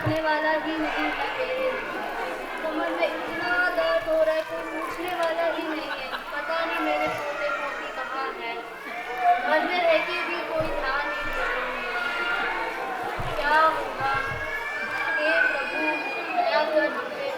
पूछने वाला ही नहीं है मेरे। कमर में इतना दर्द हो रहा है, कोई पूछने वाला ही नहीं है। पता नहीं मेरे पोते पोती कहाँ है। घर में रह के भी कोई ध्यान नहीं दे रहा है। क्या होगा? हे प्रभु, दया कर मुझे।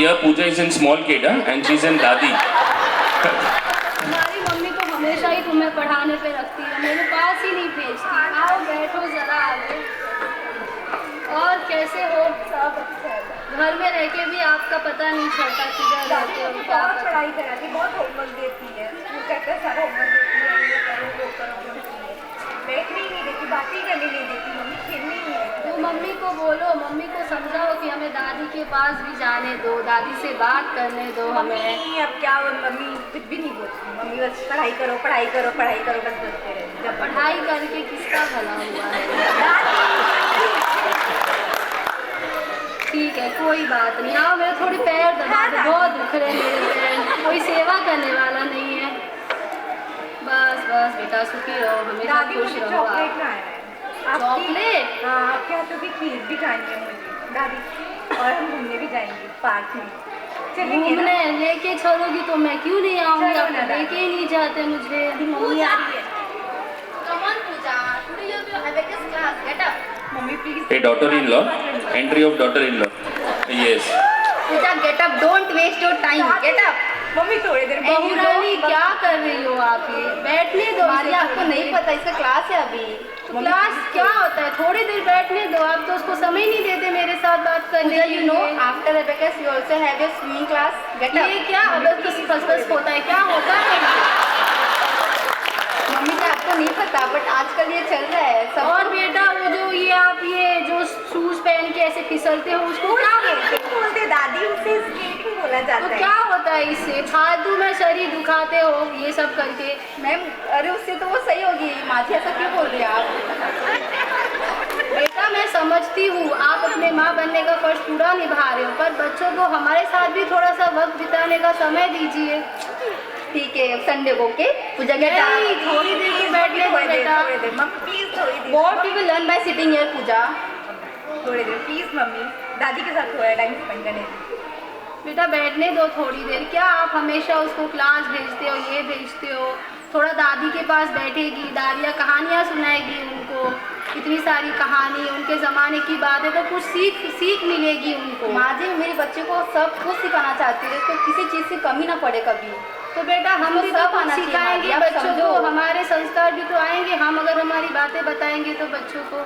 Here Pooja is in small kid, and she's in Dadi. हमारी मम्मी तो हमेशा ही तुम्हें पढ़ाने पे रखती है, मेरे पास ही नहीं भेजती। आओ बैठो जरा आगे। और कैसे हो? सब अच्छा है। घर में रह के भी आपका पता नहीं चलता किधर रहते हो। बहुत पढ़ाई कराती, बहुत होमवर्क देती है, कहते सारा होमवर्क देती है, ये करो वो करो, बैठने ही नहीं देती, बातें ही करने नहीं देती, मम्मी खेलने ही नहीं देती। तो मम्मी को बोलो, मम्मी को समझाओ कि हमें दादी के पास भी जाने दो, दादी से बात करने दो हमें। मम्मी अब क्या, मम्मी कुछ भी नहीं बोलती, मम्मी बस पढ़ाई करो पढ़ाई करो पढ़ाई करो बस बोलते रहे। जब पढ़ाई करके किसका भला हुआ है? ठीक है, कोई बात नहीं। आओ मेरे थोड़ी पैर दबा दो, बहुत दुख रहे मेरे पैर। कोई सेवा करने वाला नहीं है। बस बस बेटा सुखी रहो, हमेशा खुश रहो। चॉकलेट खाना है। चॉकलेट? हाँ, आपके हाथों की खीर भी खानी है मुझे दादी, और हम घूमने भी जाएंगे पार्क में। घूमने लेके चलोगी तो मैं क्यों नहीं आऊँगी? आप लेके ही नहीं जाते मुझे। मम्मी आ रही है। Come on, Pooja. Today you have your abacus class. Get up. Mummy please. A daughter-in-law. Entry of daughter-in-law. Yes. Pooja, get up. Don't waste your time. Get up. Mummy थोड़ी देर बहू रानी क्या कर रही हो आप? ये बैठने दो। हमारी आपको नहीं पता, इसका क्लास है अभी। क्लास क्या होता है? थोड़ी देर बैठने दो। आप तो उसको समय नहीं देते मेरे साथ बात करने Pooja, के you know, लिए। after abacus you also have your swimming class. Get up. ये क्या अबकस फसफस होता है? क्या होता है? मम्मी जी आपको नहीं पता, बट आजकल ये चल रहा है सब। और बेटा वो जो ये जो शूज पहन के ऐसे फिसलते हो उसको क्या बोलते हो? बोलते दादी, उसे स्केटिंग बोला तो जाता है। क्या होता है इससे? फालतू में शरीर दुखाते हो ये सब करके। मैम, अरे उससे तो वो सही होगी। माथी ऐसा क्यों बोल रहे हैं आप? बेटा मैं समझती हूँ आप अपने माँ बनने का फर्ज पूरा निभा रहे हो, पर बच्चों को हमारे साथ भी थोड़ा सा वक्त बिताने का समय दीजिए। ठीक है, संडे को ओके। पूजा get up. नहीं, थोड़ी देर की बैठने दो बेटा। मम्मी प्लीज थोड़ी देर। What you will learn by sitting here, Pooja? थोड़ी देर प्लीज मम्मी, दादी के साथ थोड़ा टाइम स्पेंड करने दीजिए। बेटा बैठने दो थोड़ी देर। क्या आप हमेशा उसको क्लास भेजते हो, ये भेजते हो? थोड़ा दादी के पास बैठेगी, दादियाँ कहानियाँ सुनाएगी उनको, इतनी सारी कहानी, उनके ज़माने की बातें, तो कुछ सीख मिलेगी उनको। माँ जी मेरे बच्चे को सब कुछ सिखाना चाहती है, इसको किसी चीज़ की कमी ना पड़े कभी। तो बेटा हम उसको भी सब तो कुछ आना चाहिए, सिखाएंगे आप बच्चों समझो। को, हमारे संस्कार भी तो आएंगे। हम अगर हमारी बातें बताएंगे तो बच्चों को।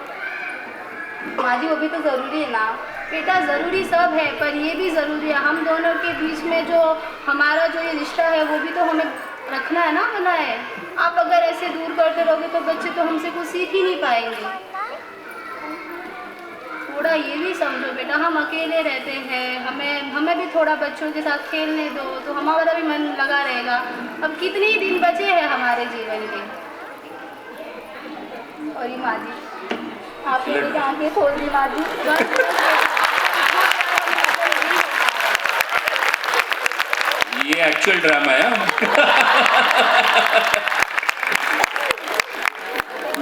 माँ जी वो भी तो ज़रूरी है ना। बेटा ज़रूरी सब है, पर ये भी ज़रूरी है हम दोनों के बीच में जो हमारा जो ये रिश्ता है वो भी तो हमें रखना है ना, बनाए। आप अगर ऐसे दूर करते रहोगे तो बच्चे तो हमसे कुछ सीख ही नहीं पाएंगे। थोड़ा ये भी समझो बेटा, हम अकेले रहते हैं, हमें भी थोड़ा बच्चों के साथ खेलने दो तो हमारा भी मन लगा रहेगा। अब कितने ही दिन बचे हैं हमारे जीवन के। और ये माँ जी आप मेरी आँखें खोल दी माँ जी। ये एक्चुअल ड्रामा है।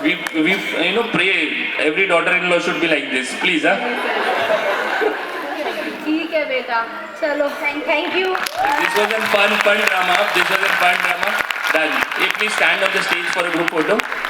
we pray every daughter-in-law should be like this, please. ठीक है बेटा, चलो thank you. This was a fun drama. Done. Please stand on the stage for a group photo.